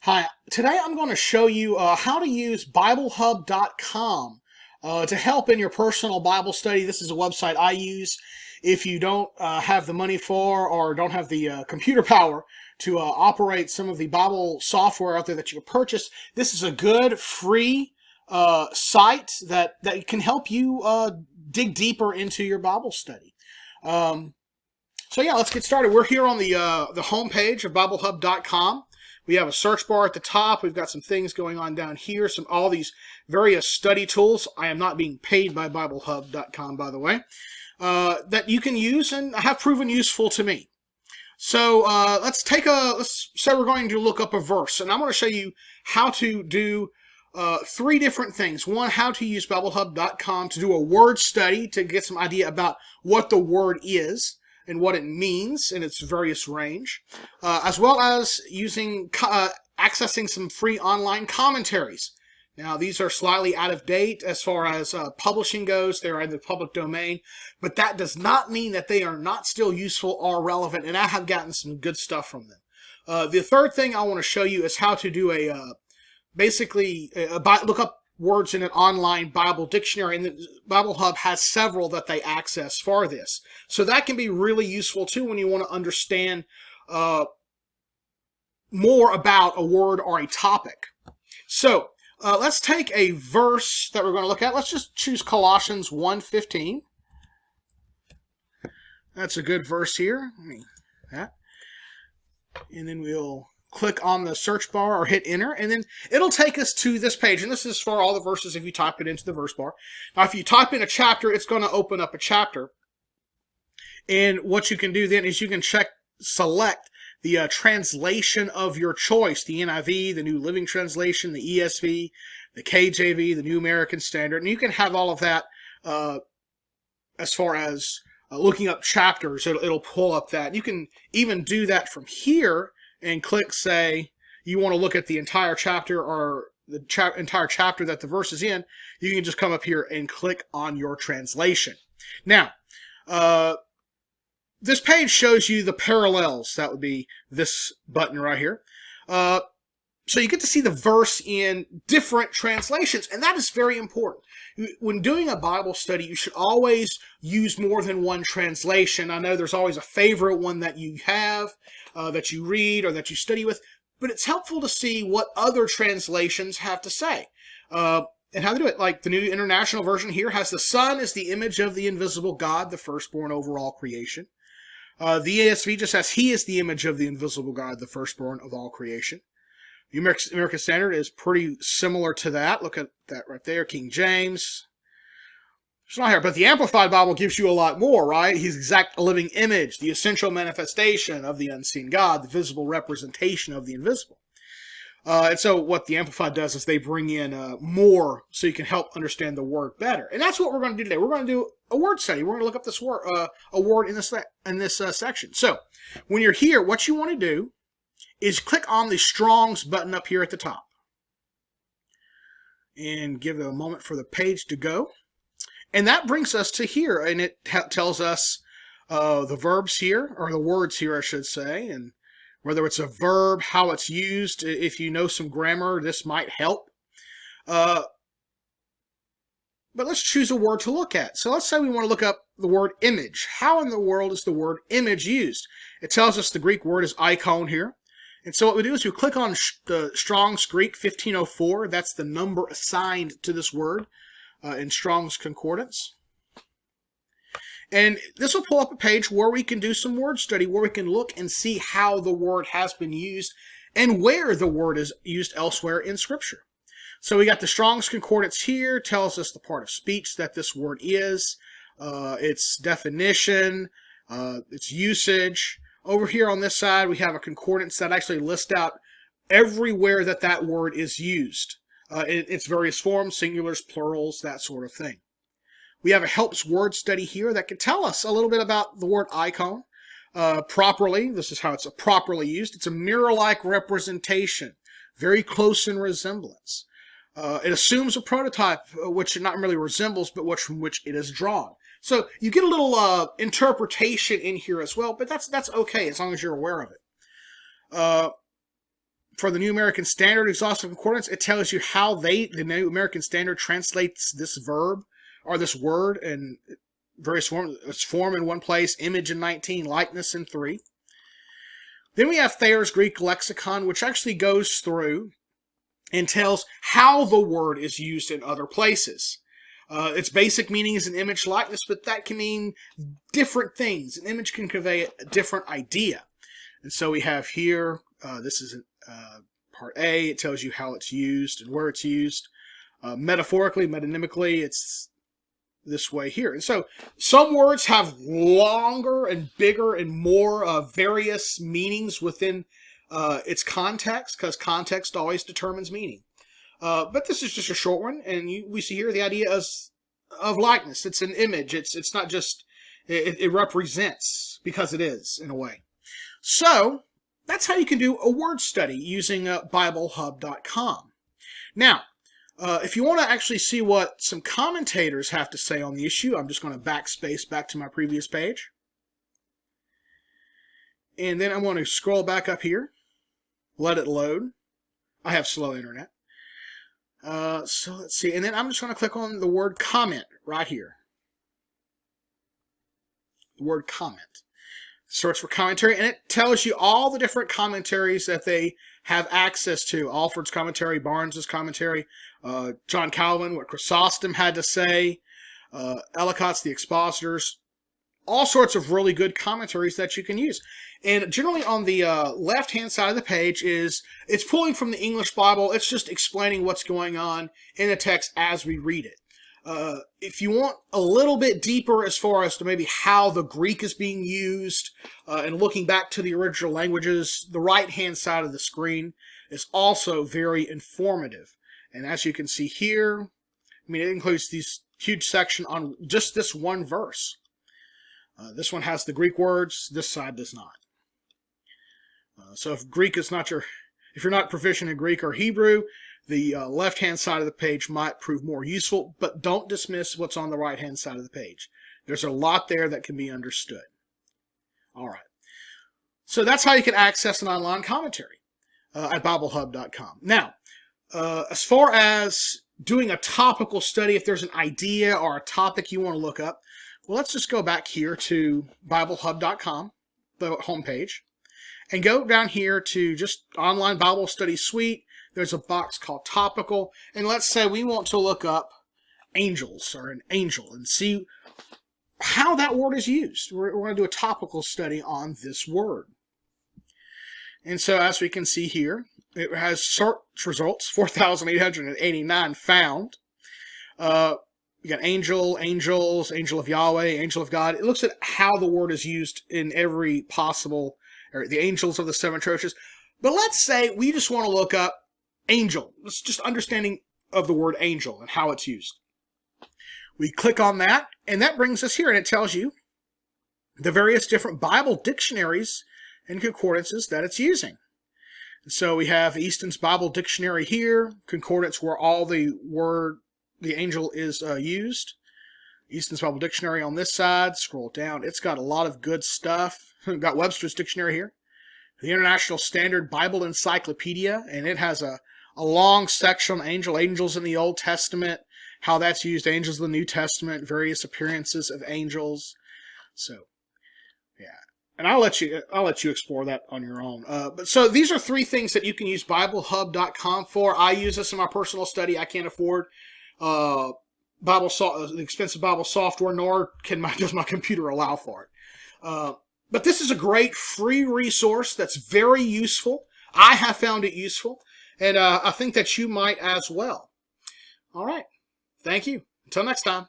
Hi, today I'm going to show you how to use BibleHub.com to help in your personal Bible study. This is a website I use if you don't have the money for or don't have the computer power to operate some of the Bible software out there that you can purchase. This is a good free site that can help you dig deeper into your Bible study. So yeah, let's get started. We're here on the home page of BibleHub.com. We have a search bar at the top. We've got some things going on down here. All these various study tools. I am not being paid by BibleHub.com, by the way, that you can use and have proven useful to me. So let's say we're going to look up a verse, and I'm going to show you how to do three different things. One, how to use BibleHub.com to do a word study to get some idea about what the word is and what it means in its various range, as well as accessing some free online commentaries. Now, these are slightly out of date as far as publishing goes. They're in the public domain, but that does not mean that they are not still useful or relevant, and I have gotten some good stuff from them. The third thing I want to show you is how to do look up words in an online Bible dictionary, and the Bible Hub has several that they access for this. So that can be really useful too when you want to understand more about a word or a topic. So let's take a verse that we're going to look at. Let's just choose Colossians 1:15. That's a good verse here. And then we'll click on the search bar or hit enter, and then it'll take us to this page. And this is for all the verses if you type it into the verse bar. Now, if you type in a chapter, it's going to open up a chapter. And what you can do then is you can select the translation of your choice, the NIV, the New Living Translation, the ESV, the KJV, the New American Standard. And you can have all of that as far as looking up chapters. It'll pull up that. You can even do that from here and click, say, you want to look at the entire chapter or the entire chapter that the verse is in. You can just come up here and click on your translation. Now, this page shows you the parallels. That would be this button right here. So you get to see the verse in different translations, and that is very important. When doing a Bible study, you should always use more than one translation. I know there's always a favorite one that you have, that you read or that you study with, but it's helpful to see what other translations have to say and how to do it. Like the New International Version here has the Son is the image of the invisible God, the firstborn over all creation. The ESV just says He is the image of the invisible God, the firstborn of all creation. The American Standard is pretty similar to that. Look at that right there, King James. It's not here, but the Amplified Bible gives you a lot more, right? He's exact living image, the essential manifestation of the unseen God, the visible representation of the invisible. And so what the Amplified does is they bring in more so you can help understand the word better. And that's what we're going to do today. We're going to do a word study. We're going to look up this word, a word in this section. So when you're here, what you want to do is click on the Strong's button up here at the top. And give it a moment for the page to go. And that brings us to here, and it tells us the verbs here, or the words here, I should say, and whether it's a verb, how it's used. If you know some grammar, this might help. But let's choose a word to look at. So let's say we want to look up the word image. How in the world is the word image used? It tells us the Greek word is icon here. And so what we do is we click on the Strong's Greek 1504. That's the number assigned to this word in Strong's Concordance. And this will pull up a page where we can do some word study, where we can look and see how the word has been used and where the word is used elsewhere in Scripture. So we got the Strong's Concordance here, tells us the part of speech that this word is, its definition, its usage. Over here on this side, we have a concordance that actually lists out everywhere that word is used. In its various forms, singulars, plurals, that sort of thing. We have a helps word study here that can tell us a little bit about the word icon properly. This is how it's properly used. It's a mirror-like representation, very close in resemblance. It assumes a prototype, which it not really resembles, but from which it is drawn. So you get a little interpretation in here as well, but that's okay as long as you're aware of it. for the New American Standard Exhaustive Concordance, it tells you how the New American Standard translates this verb or this word in various forms. It's form in one place, image in 19, likeness in 3. Then we have Thayer's Greek Lexicon, which actually goes through and tells how the word is used in other places. Its basic meaning is an image likeness, but that can mean different things. An image can convey a different idea. And so we have here, this is part A. It tells you how it's used and where it's used. Metaphorically, metonymically, it's this way here. And so some words have longer and bigger and more various meanings within its context, because context always determines meaning. But this is just a short one, and we see here the idea of likeness. It's an image. It's not just, it represents, because it is, in a way. So that's how you can do a word study using BibleHub.com. Now, if you want to actually see what some commentators have to say on the issue, I'm just going to backspace back to my previous page. And then I'm going to scroll back up here. Let it load. I have slow internet. So let's see. And then I'm just going to click on the word comment right here. The word comment. Search for commentary, and it tells you all the different commentaries that they have access to. Alford's commentary, Barnes's commentary, John Calvin, what Chrysostom had to say, Ellicott's The Expositors, all sorts of really good commentaries that you can use. And generally on the left-hand side of the page it's pulling from the English Bible. It's just explaining what's going on in the text as we read it. If you want a little bit deeper as far as to maybe how the Greek is being used and looking back to the original languages, the right-hand side of the screen is also very informative. And as you can see here, I mean, it includes these huge section on just this one verse. This one has the Greek words, this side does not. So if Greek is not if you're not proficient in Greek or Hebrew, the left-hand side of the page might prove more useful, but don't dismiss what's on the right-hand side of the page. There's a lot there that can be understood. All right. So that's how you can access an online commentary at BibleHub.com. Now, as far as doing a topical study, if there's an idea or a topic you want to look up, well, let's just go back here to BibleHub.com, the homepage, and go down here to just Online Bible Study Suite. There's a box called Topical, and let's say we want to look up angels or an angel and see how that word is used. We're going to do a topical study on this word. And so as we can see here, it has search results, 4,889 found. You got angel, angels, angel of Yahweh, angel of God. It looks at how the word is used in every possible, or the angels of the 7 churches. But let's say we just want to look up angel. It's just understanding of the word angel and how it's used. We click on that, and that brings us here, and it tells you the various different Bible dictionaries and concordances that it's using. And so we have Easton's Bible Dictionary here, concordance where all the angel is used. Easton's Bible Dictionary on this side. Scroll down. It's got a lot of good stuff. We've got Webster's Dictionary here. The International Standard Bible Encyclopedia, and it has a long section on angels in the Old Testament, how that's used, angels in the New Testament, various appearances of angels. So, yeah. And I'll let you explore that on your own. But so these are 3 things that you can use BibleHub.com for. I use this in my personal study. I can't afford expensive Bible software, nor does my computer allow for it. But this is a great free resource that's very useful. I have found it useful, and I think that you might as well. All right. Thank you. Until next time.